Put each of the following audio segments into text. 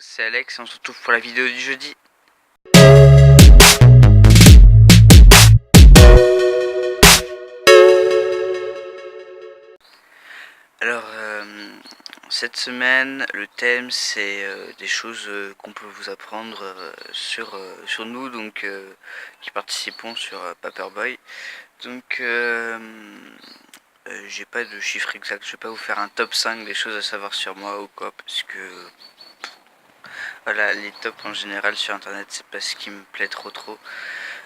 c'est Alex et on se retrouve pour la vidéo du jeudi. Alors, cette semaine, le thème c'est des choses qu'on peut vous apprendre sur nous, donc qui participons sur Paperboy. Donc, j'ai pas de chiffre exact, je vais pas vous faire un top 5 des choses à savoir sur moi ou quoi, parce que voilà, les tops en général sur internet, c'est pas ce qui me plaît trop.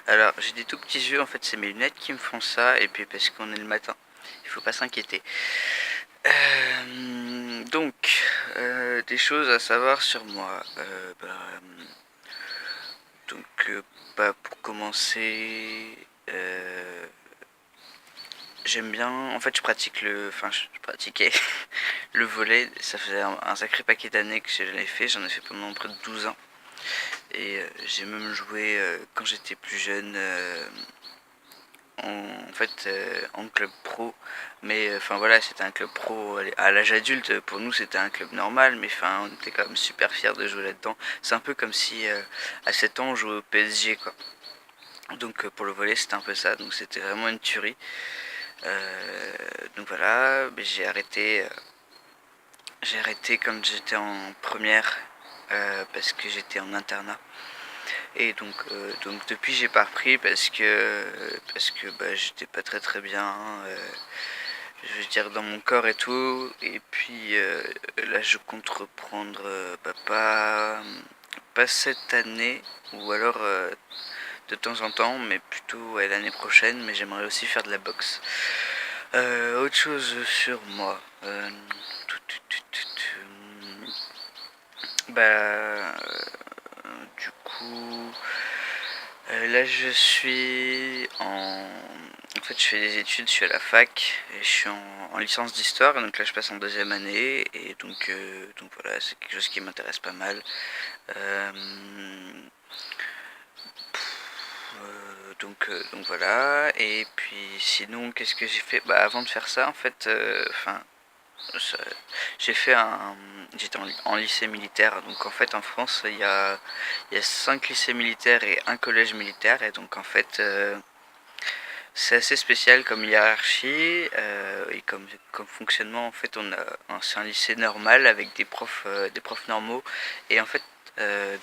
Alors, j'ai des tout petits yeux, en fait, c'est mes lunettes qui me font ça, et puis parce qu'on est le matin, il faut pas s'inquiéter. Des choses à savoir sur moi. Pour commencer, j'aime bien. En fait, je pratiquais le volley. Ça faisait un sacré paquet d'années que je l'ai fait. J'en ai fait pendant près de 12 ans. Et j'ai même joué quand j'étais plus jeune. En club pro, mais enfin voilà, c'était un club pro à l'âge adulte. Pour nous c'était un club normal, mais enfin on était quand même super fiers de jouer là-dedans. C'est un peu comme si à 7 ans on jouait au PSG quoi. Donc pour le volley c'était un peu ça, donc c'était vraiment une tuerie. Donc voilà, mais j'ai arrêté quand j'étais en première parce que j'étais en internat. Et donc depuis j'ai pas repris parce que j'étais pas très bien, je veux dire dans mon corps et tout. Et puis là je compte reprendre pas cette année, ou alors de temps en temps, mais plutôt ouais, l'année prochaine. Mais j'aimerais aussi faire de la boxe. Autre chose sur moi. Bah du coup là, je suis en... En fait, je fais des études, je suis à la fac, et je suis en licence d'histoire, donc là, je passe en deuxième année, et donc voilà, c'est quelque chose qui m'intéresse pas mal. Euh, donc voilà, et puis sinon, qu'est-ce que j'ai fait? Bah, avant de faire ça, en fait, j'ai fait j'étais en lycée militaire. Donc en fait en France il y a 5 lycées militaires et un collège militaire, et donc en fait c'est assez spécial comme hiérarchie et comme fonctionnement. En fait c'est un lycée normal avec des profs normaux, et en fait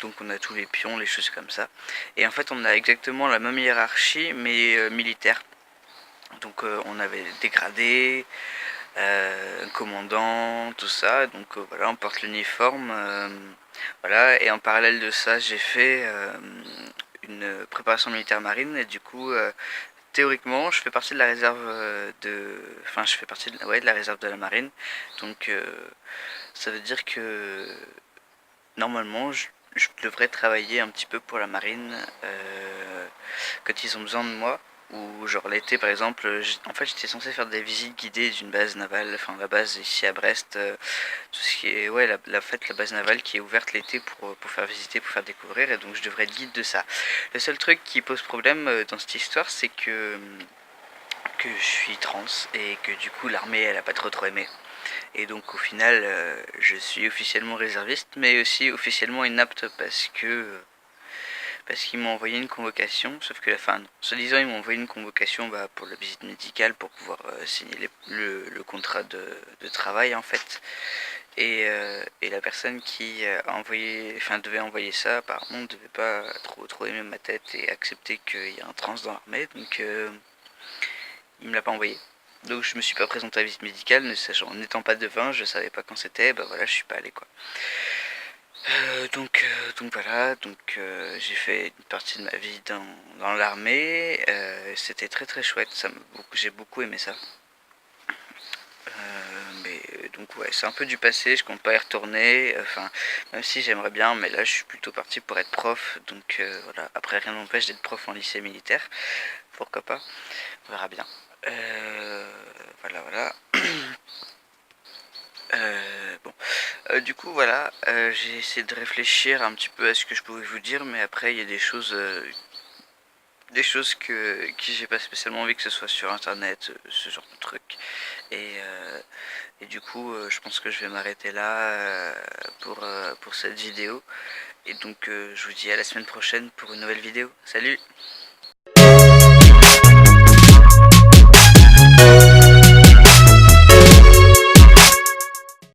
donc on a tous les pions, les choses comme ça, et en fait on a exactement la même hiérarchie mais militaire. Donc on avait des gradés, commandant, tout ça. Donc voilà, on porte l'uniforme. Voilà, et en parallèle de ça, j'ai fait une préparation militaire marine, et du coup, théoriquement, je fais partie de la réserve enfin, je fais partie ouais, de la réserve de la marine. Donc ça veut dire que normalement, je devrais travailler un petit peu pour la marine quand ils ont besoin de moi. Ou genre l'été par exemple, en fait j'étais censé faire des visites guidées d'une base navale, enfin la base ici à Brest, tout ce qui est, ouais, la base navale qui est ouverte l'été pour faire visiter, pour faire découvrir, et donc je devrais être guide de ça. Le seul truc qui pose problème dans cette histoire, c'est que je suis trans, et que du coup l'armée elle a pas trop aimé. Et donc au final je suis officiellement réserviste, mais aussi officiellement inapte parce qu'ils m'ont envoyé une convocation, sauf que soi-disant ils m'ont envoyé une convocation pour la visite médicale pour pouvoir signer le contrat de travail en fait. Et la personne qui devait envoyer ça, apparemment ne devait pas trop aimer ma tête et accepter qu'il y a un trans dans l'armée, donc il me l'a pas envoyé. Donc je me suis pas présenté à la visite médicale, n'étant pas devin, je savais pas quand c'était, voilà, je suis pas allé quoi. Donc voilà, j'ai fait une partie de ma vie dans l'armée. C'était très chouette, j'ai beaucoup aimé ça. Mais donc ouais, c'est un peu du passé, je compte pas y retourner. Enfin, même si j'aimerais bien, mais là je suis plutôt parti pour être prof. Donc voilà, après rien n'empêche d'être prof en lycée militaire. Pourquoi pas, on verra bien. Voilà. Bon. Du coup, voilà, j'ai essayé de réfléchir un petit peu à ce que je pouvais vous dire, mais après, il y a des choses des choses qui j'ai pas spécialement envie que ce soit sur internet, ce genre de trucs. Et du coup, je pense que je vais m'arrêter là pour cette vidéo. Et donc, je vous dis à la semaine prochaine pour une nouvelle vidéo. Salut!